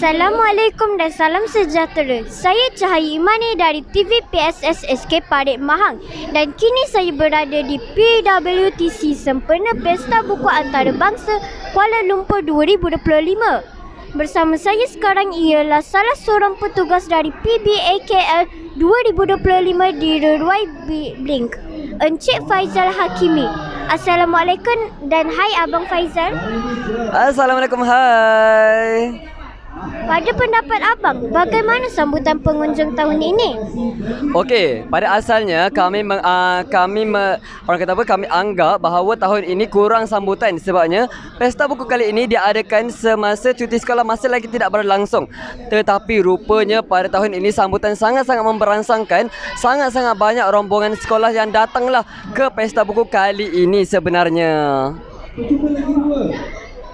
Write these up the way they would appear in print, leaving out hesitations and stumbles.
Assalamualaikum dan salam sejahtera. Saya Cahaya Imani dari TV PSS SK Parit Mahang dan kini saya berada di PWTC sempena Pesta Buku Antarabangsa Kuala Lumpur 2025. Bersama saya sekarang ialah salah seorang petugas dari PBAKL 2025 di Ruai Blink, Encik Faizal Hakimi. Assalamualaikum dan hai Abang Faizal. Assalamualaikum, hai. Pada pendapat abang, bagaimana sambutan pengunjung tahun ini? Okey, pada asalnya kami anggap bahawa tahun ini kurang sambutan sebabnya Pesta Buku kali ini diadakan semasa cuti sekolah masih lagi tidak berlangsung. Tetapi rupanya pada tahun ini sambutan sangat-sangat memberangsangkan. Sangat-sangat banyak rombongan sekolah yang datanglah ke Pesta Buku kali ini sebenarnya.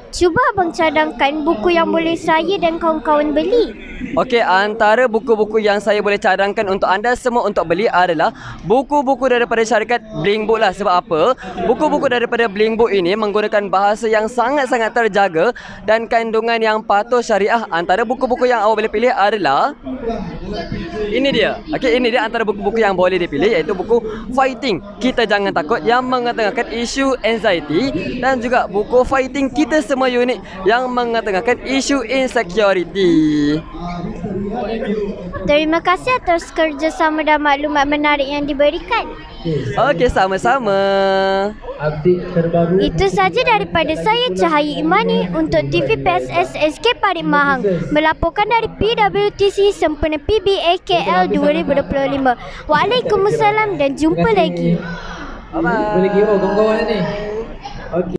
Cuba abang cadangkan buku yang boleh saya dan kawan-kawan beli. Okey, antara buku-buku yang saya boleh cadangkan untuk anda semua untuk beli adalah buku-buku daripada syarikat Blink Book lah. Sebab apa? Buku-buku daripada Blink Book ini menggunakan bahasa yang sangat-sangat terjaga dan kandungan yang patuh syariah. Antara buku-buku yang awak boleh pilih adalah ini dia. Okey, ini dia antara buku-buku yang boleh dipilih, iaitu buku Fighting Kita Jangan Takut yang mengetengahkan isu anxiety, dan juga buku Fighting Kita Semua Unik yang mengetengahkan isu insecurity. Terima kasih atas kerjasama dan maklumat menarik yang diberikan. Okey, sama-sama. Update terbaru. Itu saja daripada saya Cahaya Imani untuk TV PSS SK Parit Mahang melaporkan dari PWTC sempena PBAKL 2025. Waalaikumsalam dan jumpa lagi. Bye-bye. Boleh kira kawan-kawan ni. Okey.